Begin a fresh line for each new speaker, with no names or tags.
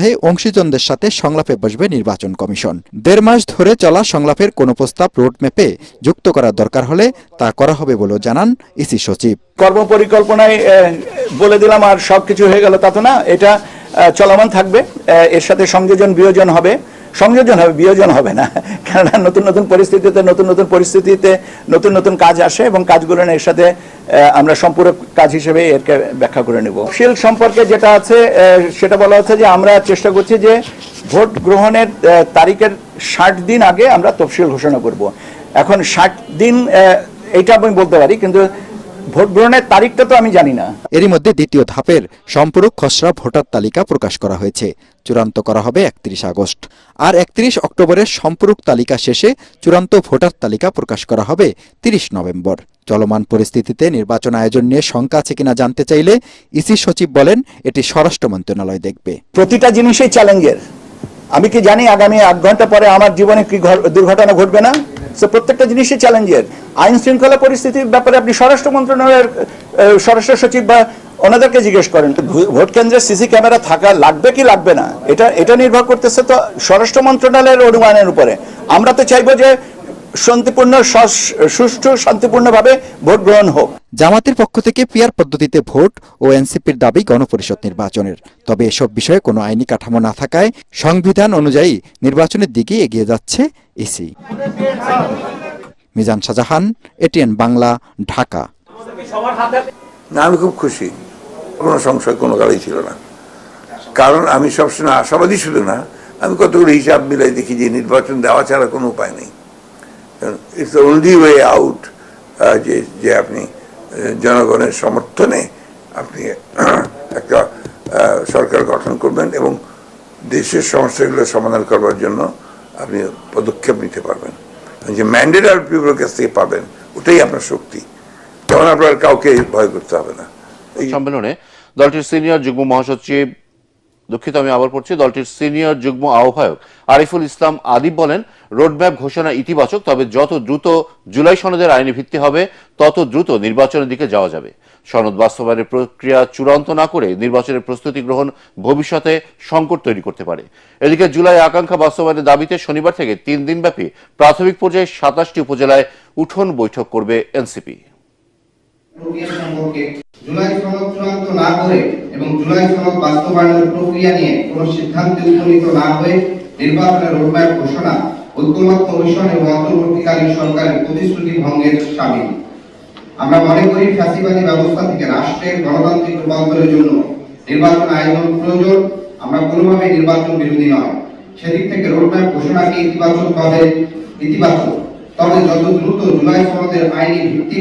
সপ্তাহে অংশীজনদের সাথে সংলাপে বসবে নির্বাচন কমিশন। 1.5 মাস ধরে চলা সংলাপের কোনো প্রস্তাব রোডম্যাপে যুক্ত করার দরকার হলে তা করা হবে বলেও জানান ইসি সচিব।
কর্মপরিকল্পনায় বলে দিলাম আর সবকিছু হয়ে গেল তা তো না, এটা চলমান থাকবে। এর সাথে সংযোজন বিয়োজন হবে, বিয়োজন হবে না, কেননা নতুন নতুন পরিস্থিতিতে নতুন নতুন কাজ আসে এবং কাজগুলো এর সাথে আমরা সম্পূরক কাজ হিসেবে এরকে ব্যাখ্যা করে নেব। তফসিল সম্পর্কে যেটা আছে সেটা বলা হচ্ছে যে আমরা চেষ্টা করছি যে ভোট গ্রহণের তারিখের 60 দিন আগে আমরা তফসিল ঘোষণা করব। এখন 60 দিন এটা আমি বলতে পারি, কিন্তু ভোট গ্রহণের তারিখটা তো আমি জানি না।
এরই মধ্যে দ্বিতীয় ধাপের সম্পূরক খসড়া ভোটার তালিকা প্রকাশ করা হয়েছে। চূড়ান্ত করা হবে 31 আগস্ট। আর 31 অক্টোবরের সম্পূরক তালিকা শেষে চূড়ান্ত ভোটার তালিকা প্রকাশ করা হবে 30 নভেম্বর। চলমান পরিস্থিতিতে নির্বাচন আয়োজন নিয়ে শঙ্কা আছে কিনা জানতে চাইলে ইসি সচিব বলেন, এটি স্বরাষ্ট্র মন্ত্রণালয় দেখবে।
প্রতিটা জিনিসই চ্যালেঞ্জের। আমি কি জানি আগামী 8 ঘন্টা পরে আমার জীবনে কি দুর্ঘটনা ঘটবে না? প্রত্যেকটা জিনিসই চ্যালেঞ্জের। আইন শৃঙ্খলা পরিস্থিতির ব্যাপারে আপনি স্বরাষ্ট্র মন্ত্রণালয়ের স্বরাষ্ট্র সচিব বা ওনাদেরকে জিজ্ঞেস করেন। ভোট কেন্দ্রে সিসি ক্যামেরা থাকা লাগবে কি লাগবে না, এটা নির্ভর করতেছে তো স্বরাষ্ট্র মন্ত্রণালয়ের অনুমানের উপরে। আমরা তো চাইবো যে সুষ্ঠু শান্তিপূর্ণভাবে ভোট গ্রহণ হোক।
জামাতের পক্ষ থেকে পিআর পদ্ধতিতে ভোট ও এনসিপির দাবি গণপরিষদ নির্বাচনের। তবে এসব বিষয়ে কোনো আইনি কাঠামো না থাকায় সংবিধান অনুযায়ী নির্বাচনের দিকে এগিয়ে যাচ্ছে ইসি। মিজান শাহজাহান, এটিএন বাংলা, ঢাকা।
আমি খুব খুশি, কোনো সংশয় কোনো কালেই ছিল না, কারণ আমি সবসময় আশাবাদী ছিল না। আমি কতগুলো হিসাব মিলাই দেখি যে নির্বাচন দেওয়া ছাড়া কোনো উপায় নেই। It's the only way out, যে আপনি জনগণের সমর্থনে আপনি একটা সরকার গঠন করবেন এবং দেশের সমস্যাগুলো সমাধান করবার জন্য আপনি পদক্ষেপ নিতে পারবেন। যে ম্যান্ডেট আর পিপলের কাছ থেকে পাবেন, ওটাই আপনার শক্তি, তখন আপনার কাউকে ভয় করতে হবে না।
এই সম্মেলনে দলটির সিনিয়র যুগ্ম মহাসচিব, দলটির সিনিয়র যুগ্ম আহ্বায়ক আরিফুল ইসলাম আদিব বলেন, রোডম্যাপ ঘোষণা ইতিবাচক, তবে যত দ্রুত জুলাই সনদের আইনি ভিত্তি হবে তত দ্রুত নির্বাচনের দিকে যাওয়া যাবে। সনদ বাস্তবায়নের প্রক্রিয়া চূড়ান্ত না করে নির্বাচনের প্রস্তুতি গ্রহণ ভবিষ্যতে সংকট তৈরি করতে পারে। এদিকে জুলাই আকাঙ্ক্ষা বাস্তবায়নের দাবিতে শনিবার থেকে 3 দিনব্যাপী প্রাথমিক পর্যায়ে 27টি উপজেলায় উঠোন বৈঠক করবে এনসিপি।
জুলাই সনদ চূড়ান্ত না করে এবং জুলাই সনদ বাস্তবায়নের প্রক্রিয়া নিয়ে কোনো সিদ্ধান্তে উপনীত না হয়ে নির্বাচনের রোডম্যাপ ঘোষণা ঐক্যমত কমিশন এবং অন্তর্বর্তীকালীন সরকারের প্রতিশ্রুতি ভঙ্গের শামিল। আমরা মনে করি ফ্যাসিবাদী ব্যবস্থা থেকে রাষ্ট্রের গণতান্ত্রিক রূপান্তরের জন্য নির্বাচন আয়োজন প্রয়োজন। আমরা কোনোভাবেই নির্বাচন বিরোধী নয়। সেদিক থেকে রোডম্যাপ ঘোষণাকে ইতিবাচক, তবে যত দ্রুত জুলাই সনদের আইনি ভিত্তি